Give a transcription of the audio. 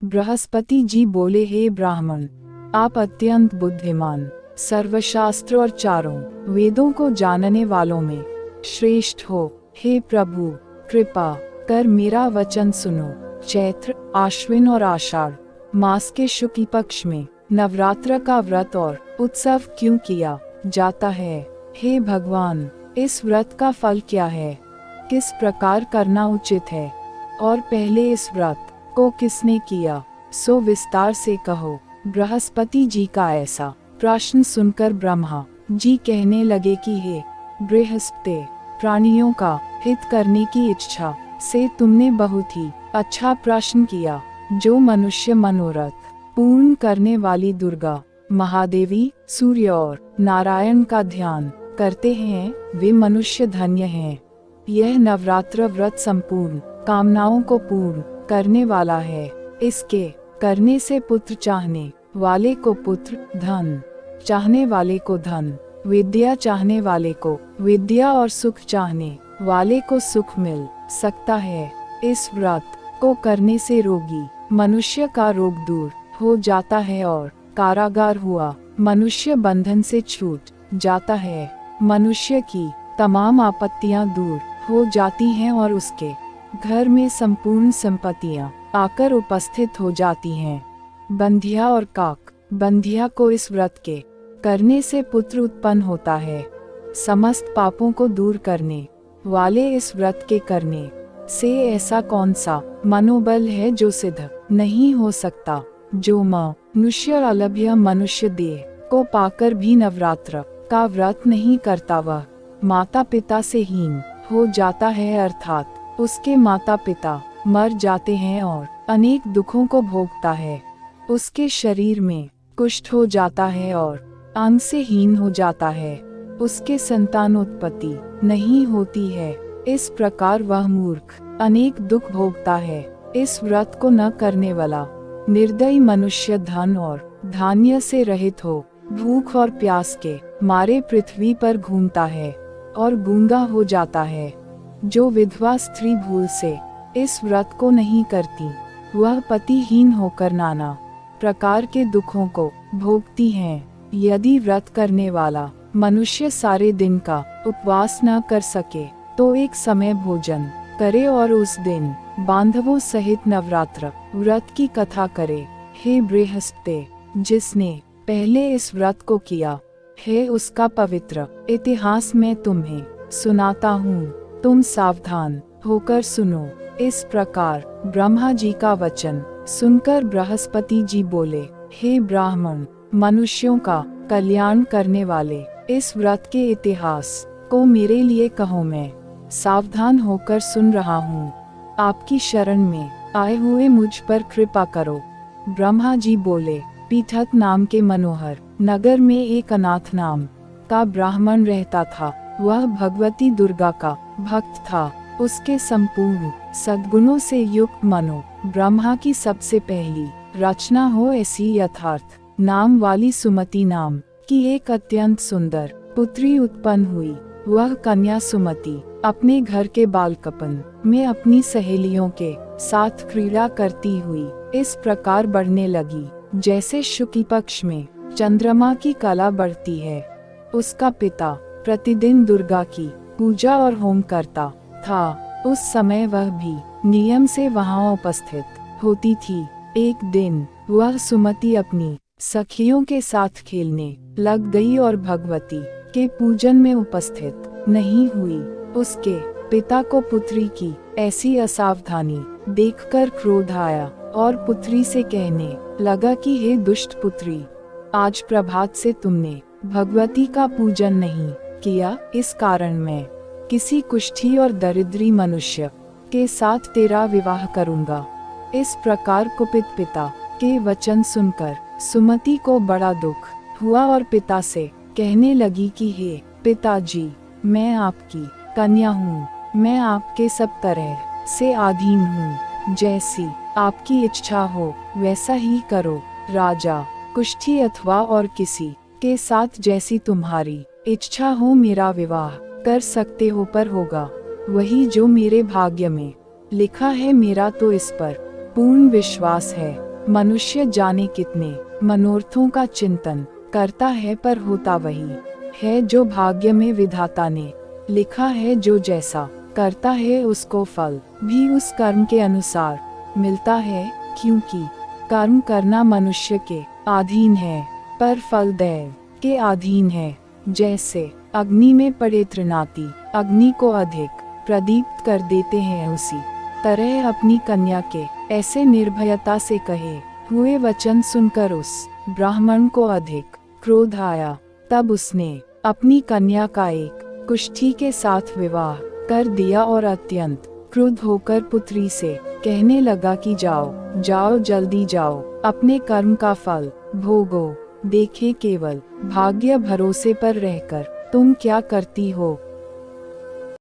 बृहस्पति जी बोले, हे ब्राह्मण, आप अत्यंत बुद्धिमान, सर्वशास्त्र और चारों वेदों को जानने वालों में श्रेष्ठ हो। हे प्रभु, कृपा कर मेरा वचन सुनो। चैत्र, आश्विन और आषाढ़ मास के शुक्ल पक्ष में नवरात्र का व्रत और उत्सव क्यों किया जाता है? हे भगवान, इस व्रत का फल क्या है? किस प्रकार करना उचित है? और पहले इस व्रत को किसने किया, सो विस्तार से कहो। बृहस्पति जी का ऐसा प्रश्न सुनकर ब्रह्मा जी कहने लगे कि हे बृहस्पति, प्राणियों का हित करने की इच्छा से तुमने बहुत ही अच्छा प्रश्न किया। जो मनुष्य मनोरथ पूर्ण करने वाली दुर्गा, महादेवी, सूर्य और नारायण का ध्यान करते हैं, वे मनुष्य धन्य हैं। यह नवरात्र व्रत संपूर्ण कामनाओं को पूर्ण करने वाला है। इसके करने से पुत्र चाहने वाले को पुत्र, धन चाहने वाले को धन, विद्या चाहने वाले को विद्या और सुख चाहने वाले को सुख मिल सकता है। इस व्रत को करने से रोगी मनुष्य का रोग दूर हो जाता है और कारागार हुआ मनुष्य बंधन से छूट जाता है। मनुष्य की तमाम आपत्तियां दूर हो जाती हैं और उसके घर में संपूर्ण संपत्तियां आकर उपस्थित हो जाती हैं। बंधिया और काक बंधिया को इस व्रत के करने से पुत्र उत्पन्न होता है। समस्त पापों को दूर करने वाले इस व्रत के करने से ऐसा कौन सा मनोबल है जो सिद्ध नहीं हो सकता? जो मनुष्य और अलभ्य मनुष्य देह को पाकर भी नवरात्र का व्रत नहीं करता, वह माता पिता से हीन हो जाता है, अर्थात उसके माता पिता मर जाते हैं और अनेक दुखों को भोगता है। उसके शरीर में कुष्ठ हो जाता है और अंग से हीन हो जाता है। उसके संतानोत्पत्ति नहीं होती है। इस प्रकार वह मूर्ख अनेक दुख भोगता है। इस व्रत को न करने वाला निर्दयी मनुष्य धन और धान्य से रहित हो भूख और प्यास के मारे पृथ्वी पर घूमता है और गूंगा हो जाता है। जो विधवा स्त्री भूल से इस व्रत को नहीं करती, वह पतिहीन होकर नाना प्रकार के दुखों को भोगती हैं। यदि व्रत करने वाला मनुष्य सारे दिन का उपवास न कर सके तो एक समय भोजन करे और उस दिन बांधवों सहित नवरात्र व्रत की कथा करे। हे बृहस्पति, जिसने पहले इस व्रत को किया है, उसका पवित्र इतिहास मैं तुम्हें सुनाता हूँ। तुम सावधान होकर सुनो। इस प्रकार ब्रह्मा जी का वचन सुनकर बृहस्पति जी बोले, हे ब्राह्मण, मनुष्यों का कल्याण करने वाले इस व्रत के इतिहास को मेरे लिए कहो। मैं सावधान होकर सुन रहा हूँ। आपकी शरण में आए हुए मुझ पर कृपा करो। ब्रह्मा जी बोले, पीठक नाम के मनोहर नगर में एक अनाथ नाम का ब्राह्मण रहता था। वह भगवती दुर्गा का भक्त था। उसके संपूर्ण सद्गुणों से युक्त मनो ब्रह्मा की सबसे पहली रचना हो ऐसी यथार्थ नाम वाली सुमति नाम की एक अत्यंत सुंदर पुत्री उत्पन्न हुई। वह कन्या सुमति अपने घर के बालकपन में अपनी सहेलियों के साथ क्रीड़ा करती हुई इस प्रकार बढ़ने लगी, जैसे शुक्ल पक्ष में चंद्रमा की कला बढ़ती है। उसका पिता प्रतिदिन दुर्गा की पूजा और होम करता था। उस समय वह भी नियम से वहां उपस्थित होती थी। एक दिन वह सुमति अपनी सखियों के साथ खेलने लग गई और भगवती के पूजन में उपस्थित नहीं हुई। उसके पिता को पुत्री की ऐसी असावधानी देखकर क्रोध आया और पुत्री से कहने लगा कि हे दुष्ट पुत्री, आज प्रभात से तुमने भगवती का पूजन नहीं किया, इस कारण मैं किसी कुष्ठी और दरिद्री मनुष्य के साथ तेरा विवाह करूंगा। इस प्रकार कुपित पिता के वचन सुनकर सुमति को बड़ा दुख हुआ और पिता से कहने लगी कि हे पिताजी, मैं आपकी कन्या हूँ। मैं आपके सब तरह से अधीन हूँ। जैसी आपकी इच्छा हो वैसा ही करो। राजा, कुष्ठी अथवा और किसी के साथ जैसी तुम्हारी इच्छा हो मेरा विवाह कर सकते हो, पर होगा वही जो मेरे भाग्य में लिखा है। मेरा तो इस पर पूर्ण विश्वास है। मनुष्य जाने कितने मनोरथों का चिंतन करता है, पर होता वही है जो भाग्य में विधाता ने लिखा है। जो जैसा करता है उसको फल भी उस कर्म के अनुसार मिलता है, क्योंकि कर्म करना मनुष्य के अधीन है, पर फल दैव के अधीन है। जैसे अग्नि में पड़े तृणाती अग्नि को अधिक प्रदीप्त कर देते हैं, उसी तरह अपनी कन्या के ऐसे निर्भयता से कहे हुए वचन सुनकर उस ब्राह्मण को अधिक क्रोध आया। तब उसने अपनी कन्या का एक कुष्ठी के साथ विवाह कर दिया और अत्यंत क्रुद्ध होकर पुत्री से कहने लगा कि जाओ जाओ, जल्दी जाओ, अपने कर्म का फल भोगो। देखे केवल भाग्य भरोसे पर रहकर तुम क्या करती हो।